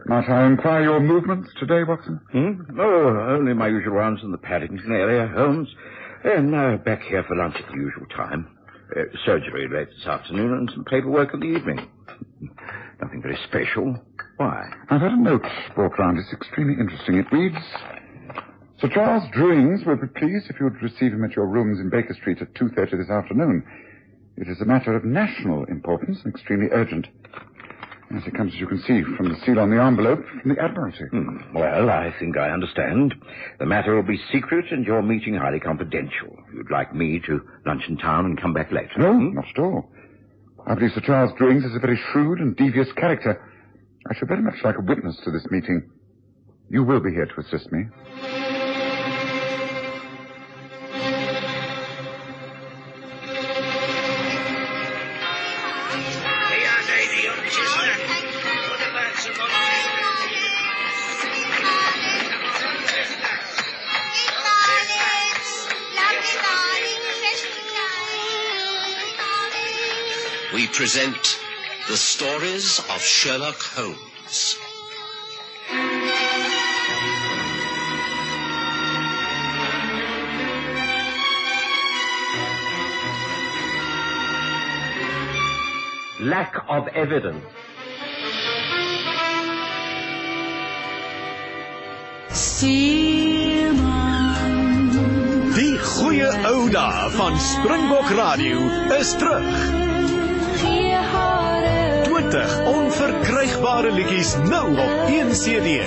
Might I inquire your movements today, Watson? Oh, only my usual rounds in the Paddington area, Holmes. And now back here for lunch at the usual time. Surgery late this afternoon and some paperwork in the evening. Nothing very special. Why? I've had a note brought round. It's extremely interesting. It reads, Sir Charles Druings will be pleased if you would receive him at your rooms in Baker Street at 2:30 this afternoon. It is a matter of national importance and extremely urgent. As it comes, as you can see, from the seal on the envelope from the Admiralty. Well, I think I understand. The matter will be secret and your meeting highly confidential. You'd like me to lunch in town and come back later? No, not at all. I believe Sir Charles Druings is a very shrewd and devious character. I should very much like a witness to this meeting. You will be here to assist me. We present the stories of Sherlock Holmes. Lack of evidence. Die goeie ou dae van Springbok Radio is terug. 20 onverkrygbare liedjies nou op 1 CD.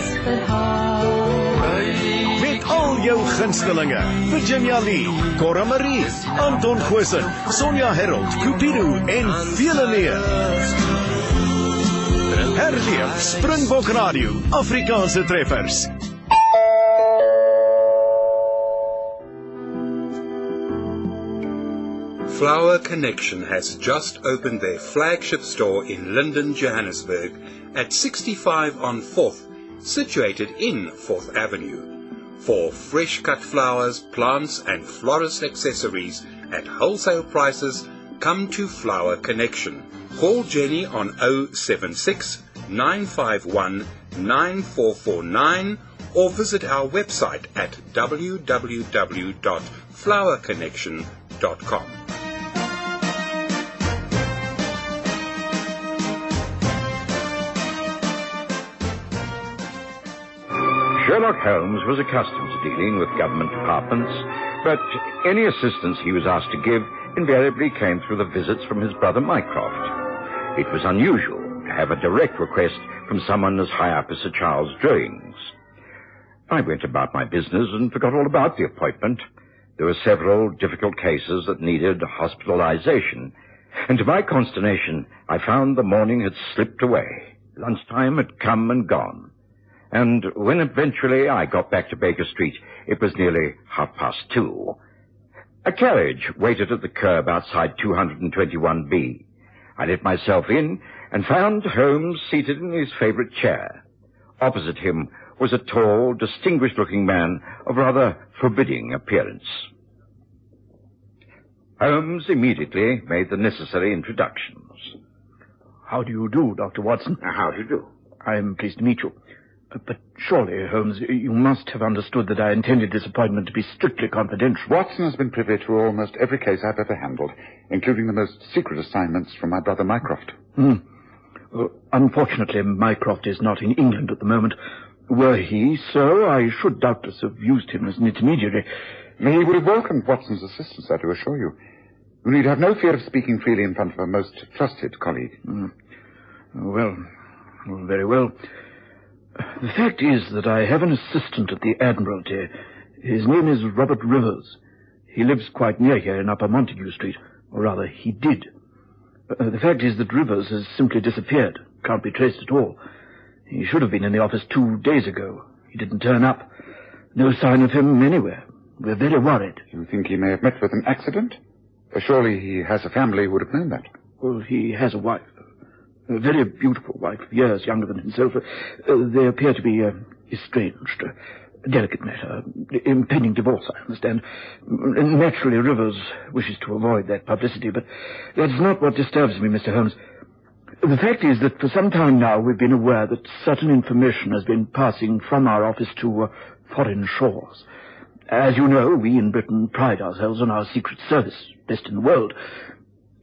Met al jou gunstelinge, Virginia Lee, Cora Marie, Anton Goosen, Sonja Herold, Cupido en vele meer. Herleef Springbok Radio, Afrikaanse treffers. Flower Connection has just opened their flagship store in Linden, Johannesburg at 65 on 4th, situated in 4th Avenue. For fresh cut flowers, plants and florist accessories at wholesale prices, come to Flower Connection. Call Jenny on 076 951 9449 or visit our website at www.flowerconnection.com. Sherlock Holmes was accustomed to dealing with government departments, but any assistance he was asked to give invariably came through the visits from his brother Mycroft. It was unusual to have a direct request from someone as high up as Sir Charles Druings. I went about my business and forgot all about the appointment. There were several difficult cases that needed hospitalization, and to my consternation, I found the morning had slipped away. Lunchtime had come and gone. And when eventually I got back to Baker Street, it was nearly 2:30. A carriage waited at the curb outside 221B. I let myself in and found Holmes seated in his favorite chair. Opposite him was a tall, distinguished-looking man of rather forbidding appearance. Holmes immediately made the necessary introductions. How do you do, Dr. Watson? How do you do? I'm pleased to meet you. But surely, Holmes, you must have understood that I intended this appointment to be strictly confidential. Watson has been privy to almost every case I've ever handled, including the most secret assignments from my brother Mycroft. Unfortunately, Mycroft is not in England at the moment. Were he so, I should doubtless have used him as an intermediary. He would have welcomed Watson's assistance, I do assure you. You need have no fear of speaking freely in front of a most trusted colleague. Well, very well. The fact is that I have an assistant at the Admiralty. His name is Robert Rivers. He lives quite near here in Upper Montague Street, or rather, he did. The fact is that Rivers has simply disappeared, can't be traced at all. He should have been in the office 2 days ago. He didn't turn up. No sign of him anywhere. We're very worried. You think he may have met with an accident? Surely he has a family who would have known that. Well, he has a wife. A very beautiful wife, years younger than himself. They appear to be estranged. A delicate matter. Impending divorce, I understand. Naturally, Rivers wishes to avoid that publicity, but that's not what disturbs me, Mr. Holmes. The fact is that for some time now we've been aware that certain information has been passing from our office to foreign shores. As you know, we in Britain pride ourselves on our secret service, best in the world.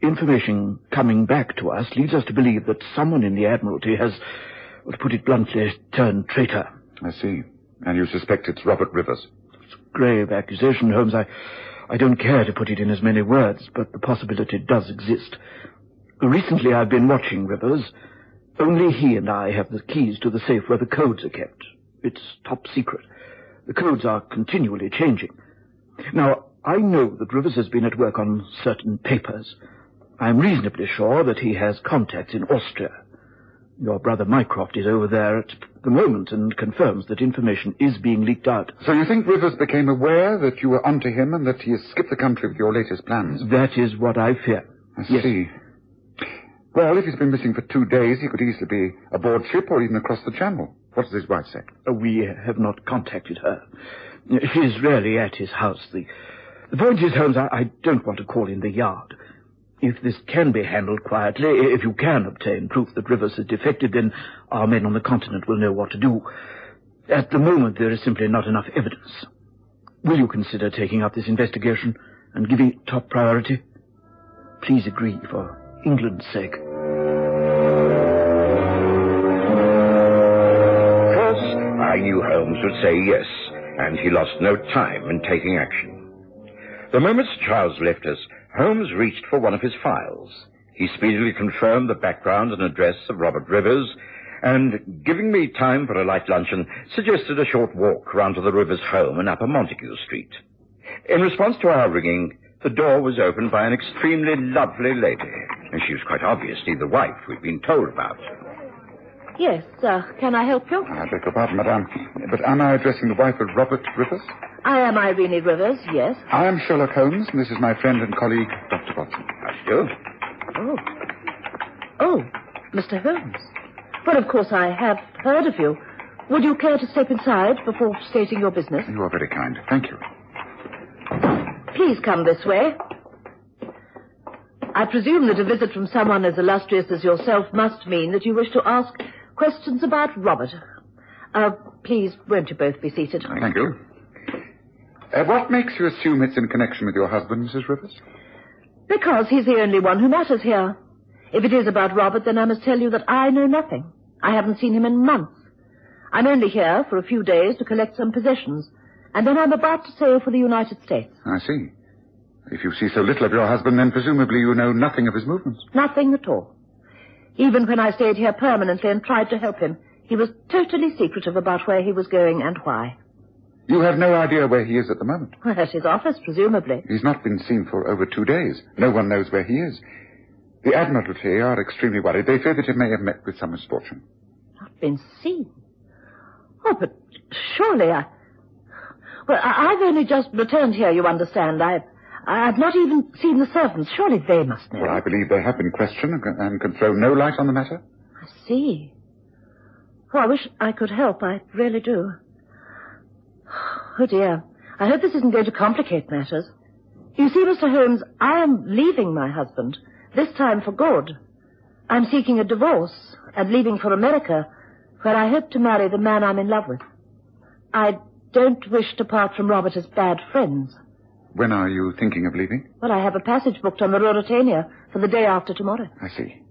Information coming back to us leads us to believe that someone in the Admiralty has, to put it bluntly, turned traitor. I see. And you suspect it's Robert Rivers? It's a grave accusation, Holmes. I don't care to put it in as many words, but the possibility does exist. Recently I've been watching Rivers. Only he and I have the keys to the safe where the codes are kept. It's top secret. The codes are continually changing. Now, I know that Rivers has been at work on certain papers. I'm reasonably sure that he has contacts in Austria. Your brother Mycroft is over there at the moment and confirms that information is being leaked out. So you think Rivers became aware that you were onto him and that he has skipped the country with your latest plans? That is what I fear. I see. Well, if he's been missing for 2 days, he could easily be aboard ship or even across the channel. What does his wife say? We have not contacted her. She's rarely at his house. The point is, Holmes, I don't want to call in the yard. If this can be handled quietly, if you can obtain proof that Rivers has defected, then our men on the continent will know what to do. At the moment, there is simply not enough evidence. Will you consider taking up this investigation and giving it top priority? Please agree for England's sake. First, I knew Holmes would say yes, and he lost no time in taking action. The moment Sir Charles left us, Holmes reached for one of his files. He speedily confirmed the background and address of Robert Rivers, and, giving me time for a light luncheon, suggested a short walk round to the Rivers home in Upper Montague Street. In response to our ringing, the door was opened by an extremely lovely lady, and she was quite obviously the wife we'd been told about. Yes, can I help you? I beg your pardon, madame, but am I addressing the wife of Robert Rivers? I am Irene Rivers, yes. I am Sherlock Holmes, and this is my friend and colleague, Dr. Watson. How do you do? Oh, Mr. Holmes. Well, of course, I have heard of you. Would you care to step inside before stating your business? You are very kind. Thank you. Please come this way. I presume that a visit from someone as illustrious as yourself must mean that you wish to ask questions about Robert. Please, won't you both be seated? Thank you. What makes you assume it's in connection with your husband, Mrs. Rivers? Because he's the only one who matters here. If it is about Robert, then I must tell you that I know nothing. I haven't seen him in months. I'm only here for a few days to collect some possessions, and then I'm about to sail for the United States. I see. If you see so little of your husband, then presumably you know nothing of his movements. Nothing at all. Even when I stayed here permanently and tried to help him, he was totally secretive about where he was going and why. You have no idea where he is at the moment? Well, at his office, presumably. He's not been seen for over 2 days. No one knows where he is. The Admiralty are extremely worried. They fear that he may have met with some misfortune. Not been seen? Oh, but surely I've only just returned here, you understand. I've not even seen the servants. Surely they must know. Well, I believe they have been questioned and can throw no light on the matter. I see. Oh, I wish I could help. I really do. Oh, dear. I hope this isn't going to complicate matters. You see, Mr. Holmes, I am leaving my husband, this time for good. I'm seeking a divorce and leaving for America, where I hope to marry the man I'm in love with. I don't wish to part from Robert as bad friends. When are you thinking of leaving? Well, I have a passage booked on the Ruritania for the day after tomorrow. I see.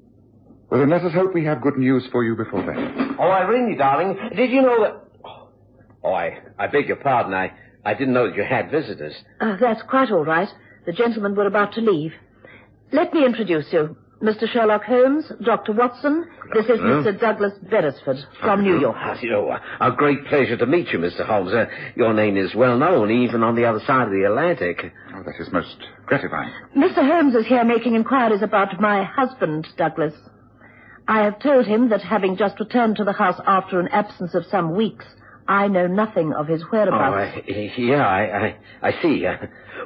Well, then let us hope we have good news for you before then. Oh, Irene, darling, did you know that... Oh, I beg your pardon. I didn't know that you had visitors. That's quite all right. The gentlemen were about to leave. Let me introduce you. Mr. Sherlock Holmes, Dr. Watson. This is Mr. Douglas Beresford from New York. A great pleasure to meet you, Mr. Holmes. Your name is well known, even on the other side of the Atlantic. Oh, that is most gratifying. Mr. Holmes is here making inquiries about my husband, Douglas. I have told him that having just returned to the house after an absence of some weeks, I know nothing of his whereabouts. I see.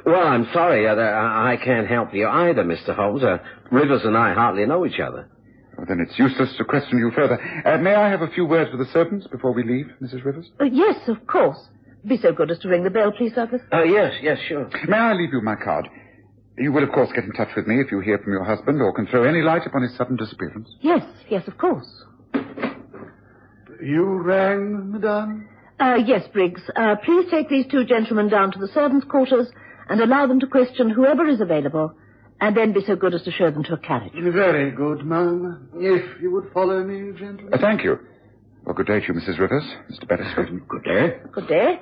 Well, I'm sorry. I can't help you either, Mr. Holmes. Rivers and I hardly know each other. Well, then it's useless to question you further. May I have a few words with the servants before we leave, Mrs. Rivers? Yes, of course. Be so good as to ring the bell, please, Douglas. Yes, sure. May I leave you my card? You will, of course, get in touch with me if you hear from your husband or can throw any light upon his sudden disappearance. Yes, of course. You rang, madame? Yes, Briggs. Please take these two gentlemen down to the servants' quarters and allow them to question whoever is available, and then be so good as to show them to a carriage. Very good, ma'am. If you would follow me, gentlemen. Thank you. Well, good day to you, Mrs. Rivers. Mr. Beresford. Good day. Good day.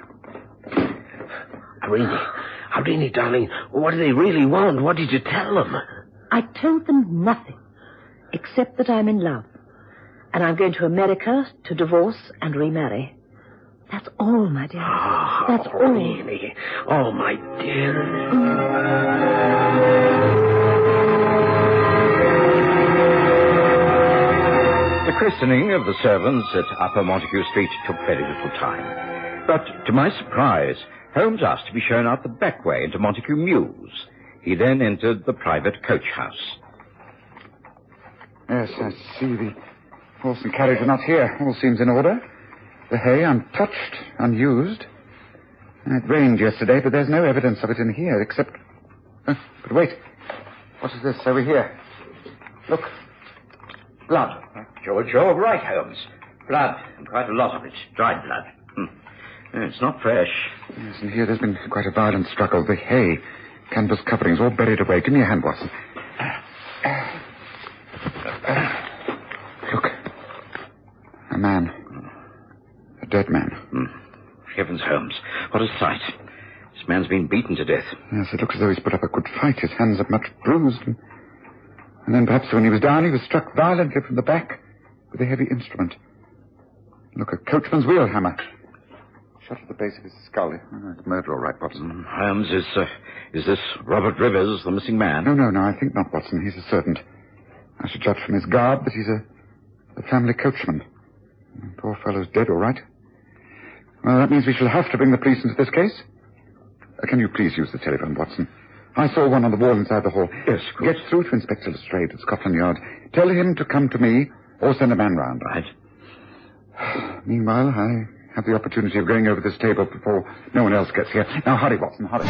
Irene, darling, what do they really want? What did you tell them? I told them nothing, except that I'm in love. And I'm going to America to divorce and remarry. That's all, my dear. That's all. Really? Oh, my dear. The christening of the servants at Upper Montague Street took very little time. But, to my surprise, Holmes asked to be shown out the back way into Montague Mews. He then entered the private coach house. Yes, I see. The horse and carriage are not here. All seems in order. The hay untouched, unused. It rained yesterday, but there's no evidence of it in here, except... but wait. What is this over here? Look. Blood. You're right, Holmes. Blood, and quite a lot of it. Dried blood. It's not fresh. Yes, and here there's been quite a violent struggle. The hay, canvas coverings, all buried away. Give me a hand, Watson. Look. A man. A dead man. Heavens, Holmes. What a sight. This man's been beaten to death. Yes, it looks as though he's put up a good fight. His hands are much bruised. And then perhaps when he was down, he was struck violently from the back with a heavy instrument. Look, a coachman's wheel hammer. Shot at the base of his skull. Oh, it's murder, all right, Watson. Holmes, is this Robert Rivers, the missing man? No, I think not, Watson. He's a servant. I should judge from his garb that he's a family coachman. The poor fellow's dead, all right. Well, that means we shall have to bring the police into this case. Can you please use the telephone, Watson? I saw one on the wall inside the hall. Yes, of course. Get through to Inspector Lestrade at Scotland Yard. Tell him to come to me or send a man round. Right. Meanwhile, I have the opportunity of going over this table before no one else gets here. Now, hurry, Watson, hurry.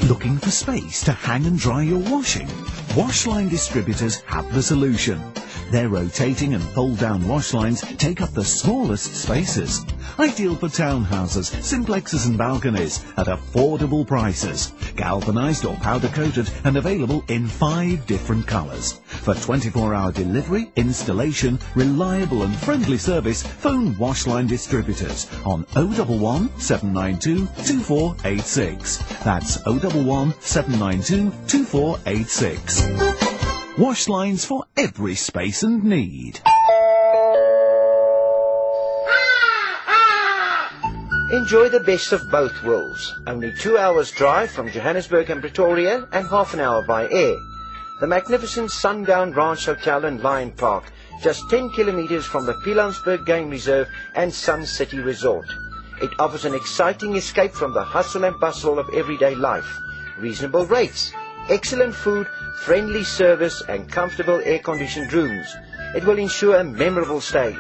Looking for space to hang and dry your washing? Washline distributors have the solution. Their rotating and fold-down wash lines take up the smallest spaces. Ideal for townhouses, simplexes and balconies at affordable prices. Galvanized or powder-coated and available in 5 different colors. For 24-hour delivery, installation, reliable and friendly service, phone Washline Distributors on 011 792 2486. That's 011 792 2486. Wash lines for every space and need. Enjoy the best of both worlds. Only 2 hours drive from Johannesburg and Pretoria and half an hour by air. The magnificent Sundown Ranch Hotel and Lion Park, just 10 kilometers from the Pilanesberg Game Reserve and Sun City Resort. It offers an exciting escape from the hustle and bustle of everyday life. Reasonable rates, excellent food, friendly service and comfortable air-conditioned rooms. It will ensure a memorable stay.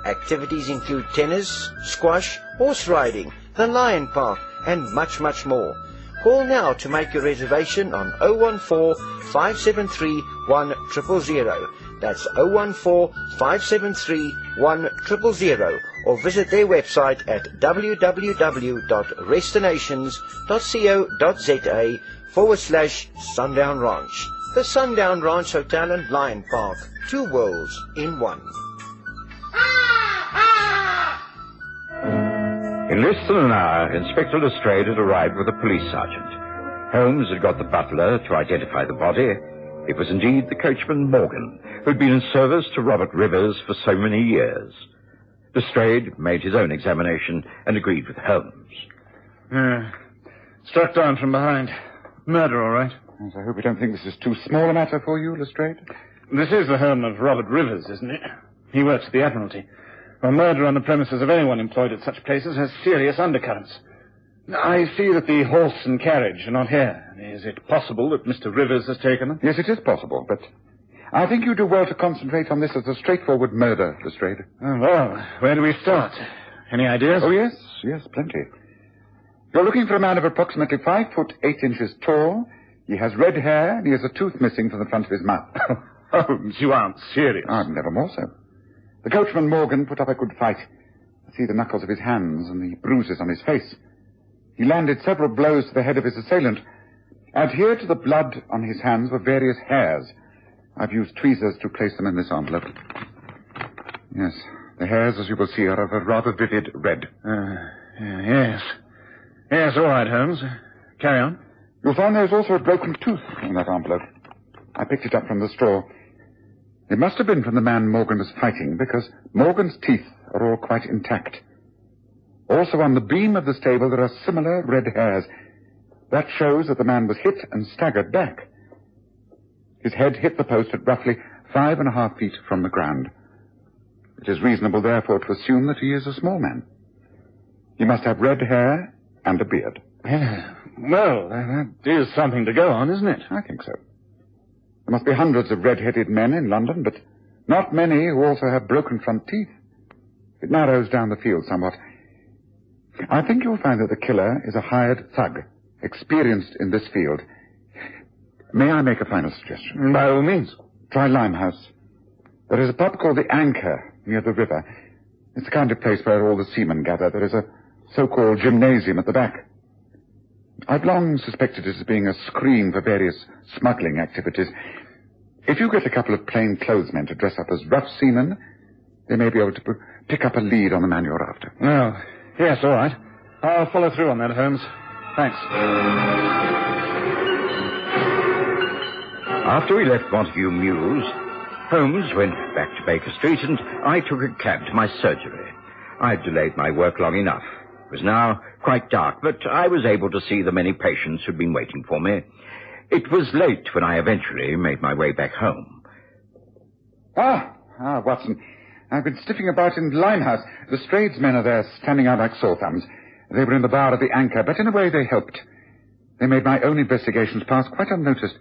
Activities include tennis, squash, horse riding, the Lion Park and much, much more. Call now to make your reservation on 014-573-1000. That's 014-573-1000 or visit their website at www.restinations.co.za/Sundown Ranch. The Sundown Ranch Hotel and Lion Park. 2 worlds in one. In less than an hour, Inspector Lestrade had arrived with a police sergeant. Holmes had got the butler to identify the body. It was indeed the coachman Morgan, who had been in service to Robert Rivers for so many years. Lestrade made his own examination and agreed with Holmes. Struck down from behind. Murder, all right. Yes, I hope you don't think this is too small a matter for you, Lestrade. This is the home of Robert Rivers, isn't it? He works at the Admiralty. A murder on the premises of anyone employed at such places has serious undercurrents. I see that the horse and carriage are not here. Is it possible that Mr. Rivers has taken them? Yes, it is possible, but I think you do well to concentrate on this as a straightforward murder, Lestrade. Oh, well, where do we start? Any ideas? Oh, yes, plenty. You're looking for a man of approximately 5 foot 8 inches tall. He has red hair, and he has a tooth missing from the front of his mouth. Holmes, you aren't serious. I'm never more so. The coachman Morgan put up a good fight. I see the knuckles of his hands and the bruises on his face. He landed several blows to the head of his assailant. Adhered to the blood on his hands were various hairs. I've used tweezers to place them in this envelope. Yes, the hairs, as you will see, are of a rather vivid red. Yes. Yes, all right, Holmes. Carry on. You'll find there's also a broken tooth in that envelope. I picked it up from the straw. It must have been from the man Morgan was fighting, because Morgan's teeth are all quite intact. Also on the beam of the stable there are similar red hairs. That shows that the man was hit and staggered back. His head hit the post at roughly 5.5 feet from the ground. It is reasonable, therefore, to assume that he is a small man. He must have red hair and a beard. Well, that is something to go on, isn't it? I think so. There must be hundreds of red-headed men in London, but not many who also have broken front teeth. It narrows down the field somewhat. I think you'll find that the killer is a hired thug, experienced in this field. May I make a final suggestion? By all means. Try Limehouse. There is a pub called the Anchor near the river. It's the kind of place where all the seamen gather. There is a so-called gymnasium at the back. I've long suspected it as being a screen for various smuggling activities. If you get a couple of plain clothes men to dress up as rough seamen, they may be able to pick up a lead on the man you're after. Oh, yes, all right. I'll follow through on that, Holmes. Thanks. After we left Montague Mews, Holmes went back to Baker Street, and I took a cab to my surgery. I'd delayed my work long enough. It was now quite dark, but I was able to see the many patients who'd been waiting for me. It was late when I eventually made my way back home. Watson. I've been sniffing about in Limehouse. The Strayed's men are there, standing out like sore thumbs. They were in the bar of the Anchor, but in a way they helped. They made my own investigations pass quite unnoticed.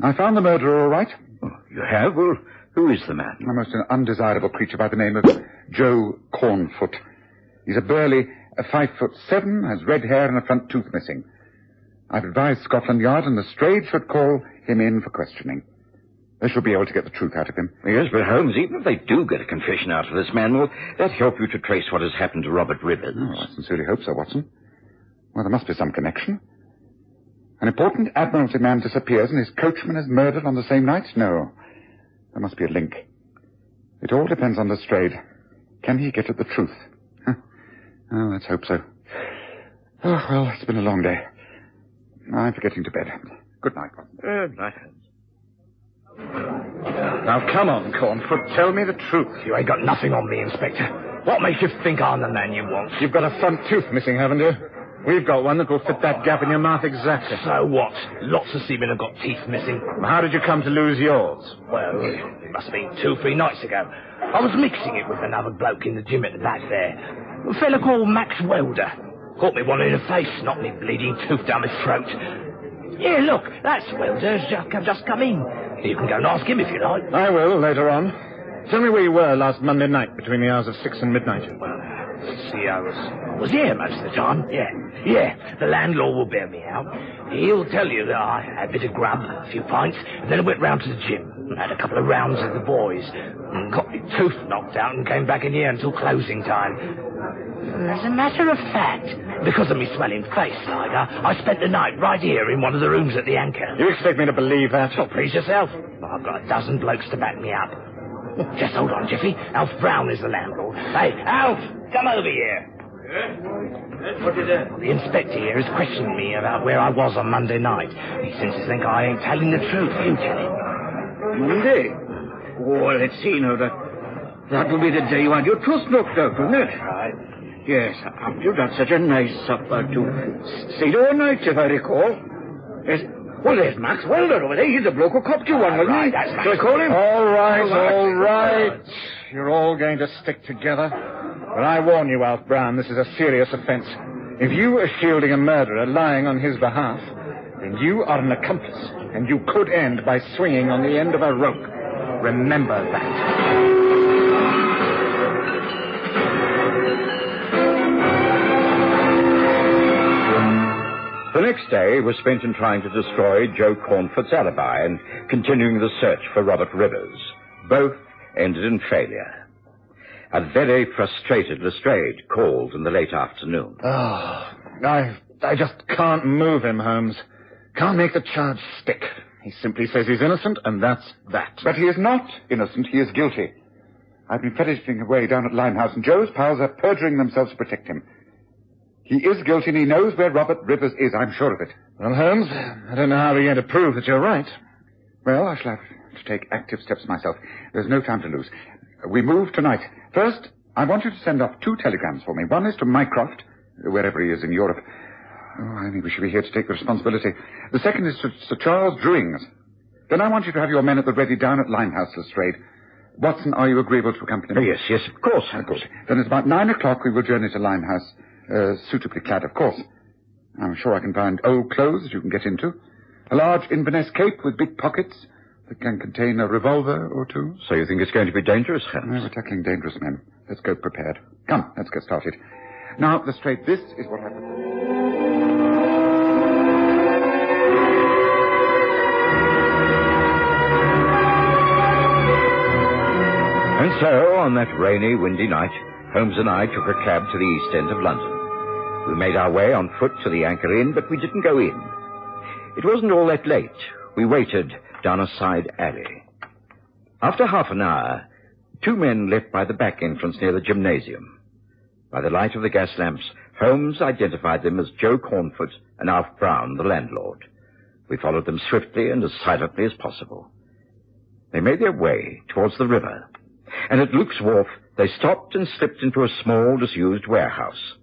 I found the murderer all right. Oh, you have? Well, who is the man? A most undesirable creature by the name of Joe Cornfoot. He's a burly 5'7", has red hair and a front tooth missing. I've advised Scotland Yard, and the Strayed should call him in for questioning. They should be able to get the truth out of him. Yes, but Holmes, even if they do get a confession out of this man, will that help you to trace what has happened to Robert Rivers? Oh, I sincerely hope so, Watson. Well, there must be some connection. An important Admiralty man disappears and his coachman is murdered on the same night? No. There must be a link. It all depends on Lestrade. Can he get at the truth? Oh, let's hope so. Oh, well, it's been a long day. I'm getting to bed. Good night, Watson. Good night, Holmes. Now, come on, Cornfoot. Tell me the truth. You ain't got nothing on me, Inspector. What makes you think I'm the man you want? You've got a front tooth missing, haven't you? We've got one that will fit that gap in your mouth exactly. So what? Lots of seamen have got teeth missing. How did you come to lose yours? Well, it must have been 2-3 nights ago. I was mixing it with another bloke in the gym at the back there. A fella called Max Welder. Caught me one in the face, knocked me bleeding tooth down my throat. Yeah, look, that's Welder's just come in. You can go and ask him if you like. I will, later on. Tell me where you were last Monday night between the hours of 6 and midnight. Well, see, I was here most of the time. Yeah. The landlord will bear me out. He'll tell you that I had a bit of grub, a few pints, and then I went round to the gym and had a couple of rounds with the boys, and got my tooth knocked out and came back in here until closing time. As a matter of fact, because of me swelling face, like, I spent the night right here in one of the rooms at the Anchor. You expect me to believe that? So please yourself. I've got a dozen blokes to back me up. Just hold on, Jiffy. Alf Brown is the landlord. Hey, Alf, come over here. What is it? The inspector here is questioning me about where I was on Monday night. He seems to think I ain't telling the truth. You tell him. Monday? Oh, let's see now. That will be the day you had your tooth knocked out, wouldn't it? Right. Yes, after you got such a nice supper to stayed overnight, if I recall. Yes. Well, there's Max Welder over there. He's the bloke who copped you one, wasn't he? That's Max. Shall I call him? All right. You're all going to stick together. But I warn you, Alf Brown, this is a serious offence. If you are shielding a murderer lying on his behalf, Then you are an accomplice, and you could end by swinging on the end of a rope. Remember that. The next day was spent in trying to destroy Joe Cornfoot's alibi and continuing the search for Robert Rivers. Both ended in failure. A very frustrated Lestrade called in the late afternoon. Oh, I just can't move him, Holmes. Can't make the charge stick. He simply says he's innocent, and that's that. But he is not innocent. He is guilty. I've been fetishing away down at Limehouse, and Joe's pals are perjuring themselves to protect him. He is guilty, and he knows where Robert Rivers is. I'm sure of it. Well, Holmes, I don't know how we're going to prove that you're right. Well, I shall have to take active steps myself. There's no time to lose. We move tonight. First, I want you to send off 2 telegrams for me. One is to Mycroft, wherever he is in Europe. Oh, I think we should be here to take the responsibility. The second is to Sir Charles Drewings. Then I want you to have your men at the ready down at Limehouse, Lestrade. Watson, are you agreeable to accompany me? Yes, of course. Of course. Then it's about 9 o'clock we will journey to Limehouse. Suitably clad, of course. I'm sure I can find old clothes that you can get into. A large Inverness cape with big pockets that can contain a revolver or 2. So you think it's going to be dangerous, Holmes? No, we're tackling dangerous men. Let's go prepared. Come, let's get started. Now, Lestrade, this is what happened. And so, on that rainy, windy night, Holmes and I took a cab to the east end of London. We made our way on foot to the Anchor Inn, but we didn't go in. It wasn't all that late. We waited down a side alley. After half an hour, 2 men left by the back entrance near the gymnasium. By the light of the gas lamps, Holmes identified them as Joe Cornfoot and Alf Brown, the landlord. We followed them swiftly and as silently as possible. They made their way towards the river, and at Luke's Wharf, they stopped and slipped into a small, disused warehouse.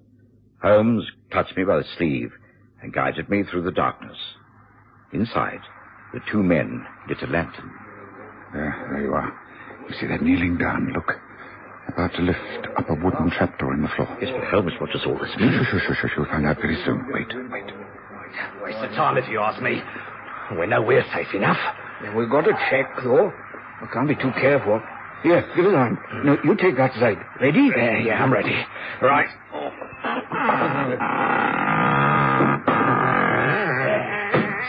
Holmes touched me by the sleeve and guided me through the darkness. Inside, the 2 men lit a lantern. There you are. You see, they're kneeling down. Look. About to lift up a wooden trapdoor in the floor. Yes, but Holmes, what does all this mean? Shush. You'll find out very soon. Wait. Waste of time if you ask me. We know we're safe enough. Yeah, we've got to check, though. We can't be too careful. Here, give it on. No, you take that side. Ready? Yeah, I'm ready. Right.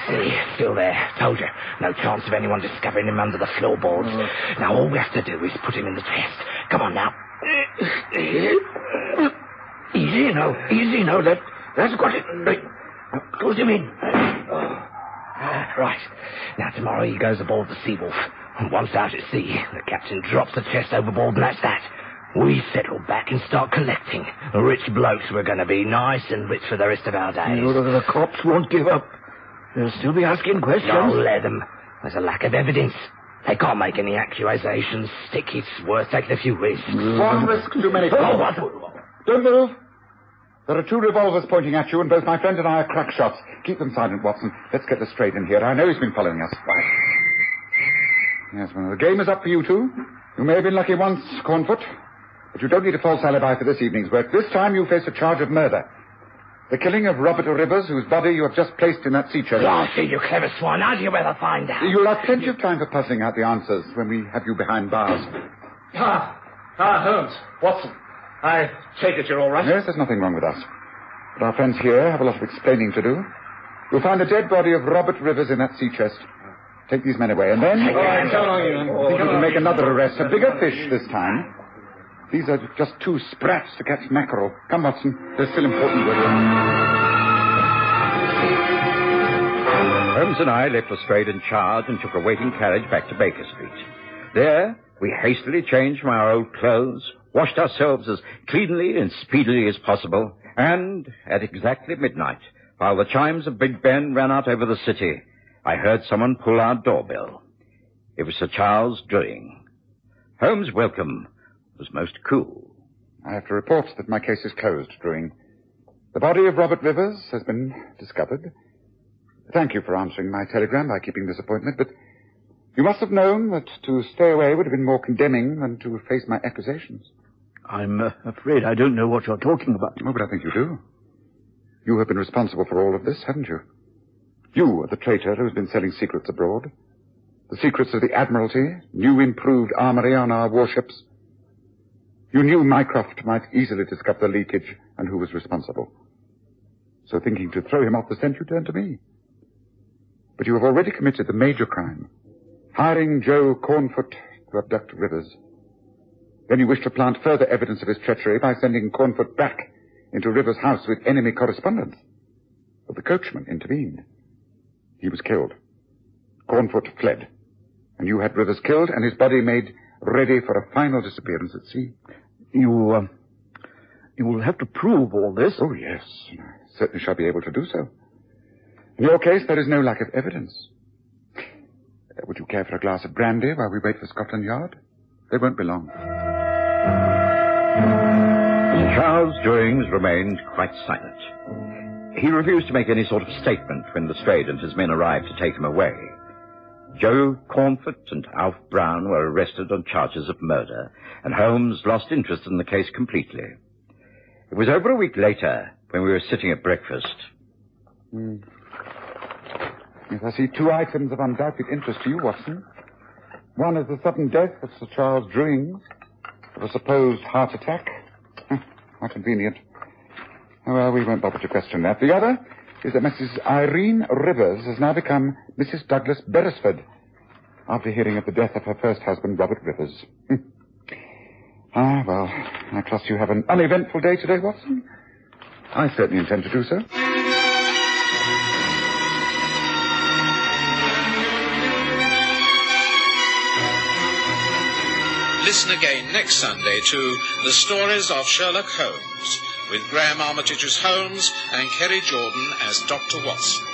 See, still there. Told you. No chance of anyone discovering him under the floorboards. Now, all we have to do is put him in the chest. Come on, now. Easy now. That's got it. Right. Close him in. Right. Now, tomorrow he goes aboard the Seawolf. And once out at sea, the captain drops the chest overboard, and that's that. We settle back and start collecting. Rich blokes we're going to be, nice and rich for the rest of our days. The cops won't give up. They'll still be asking questions. Don't let them. There's a lack of evidence. They can't make any accusations. Stick, it's worth taking a few risks. One risk too many. Oh, what? Don't move. There are 2 revolvers pointing at you, and both my friend and I are crack shots. Keep them silent, Watson. Let's get Lestrade in here. I know he's been following us. Right. Yes, well, the game is up for you 2. You may have been lucky once, Cornfoot, but you don't need a false alibi for this evening's work. This time you face a charge of murder. The killing of Robert Rivers, whose body you have just placed in that sea chest. Oh, see, you clever swine. How do you ever find out? You'll have plenty of time for puzzling out the answers when we have you behind bars. Holmes. Watson. I take it you're all right? Yes, there's nothing wrong with us. But our friends here have a lot of explaining to do. You'll find the dead body of Robert Rivers in that sea chest. Take these men away, and then... All right, so long, you men. I think you can make another arrest. A bigger fish this time. These are just 2 sprats to catch mackerel. Come, Watson. There's still important work. Holmes and I left Lestrade in charge and took a waiting carriage back to Baker Street. There, we hastily changed from our old clothes, washed ourselves as cleanly and speedily as possible, and at exactly midnight, while the chimes of Big Ben ran out over the city, I heard someone pull our doorbell. It was Sir Charles Drewing. Holmes' welcome was most cool. I have to report that my case is closed, Drewing. The body of Robert Rivers has been discovered. Thank you for answering my telegram by keeping this appointment, but you must have known that to stay away would have been more condemning than to face my accusations. I'm afraid I don't know what you're talking about. Oh, but I think you do. You have been responsible for all of this, haven't you? You are the traitor who's been selling secrets abroad. The secrets of the Admiralty, new improved armory on our warships. You knew Mycroft might easily discover the leakage and who was responsible. So thinking to throw him off the scent, you turned to me. But you have already committed the major crime, hiring Joe Cornfoot to abduct Rivers. Then you wish to plant further evidence of his treachery by sending Cornfoot back into Rivers' house with enemy correspondence. But the coachman intervened. He was killed. Cornfoot fled. And you had Rivers killed and his body made ready for a final disappearance at sea. You will have to prove all this. Oh, yes. I certainly shall be able to do so. In your case, there is no lack of evidence. Would you care for a glass of brandy while we wait for Scotland Yard? They won't be long. Sir Charles Drewings remained quite silent. He refused to make any sort of statement when Lestrade and his men arrived to take him away. Joe Cornfoot and Alf Brown were arrested on charges of murder, and Holmes lost interest in the case completely. It was over a week later, when we were sitting at breakfast. Yes, I see two items of undoubted interest to you, Watson. One is the sudden death of Sir Charles Drewings of a supposed heart attack. How convenient. Oh, well, we won't bother to question that. The other is that Mrs. Irene Rivers has now become Mrs. Douglas Beresford after hearing of the death of her first husband, Robert Rivers. Well, I trust you have an uneventful day today, Watson. I certainly intend to do so. Listen again next Sunday to The Stories of Sherlock Holmes, with Graham Armitage as Holmes and Kerry Jordan as Dr. Watson.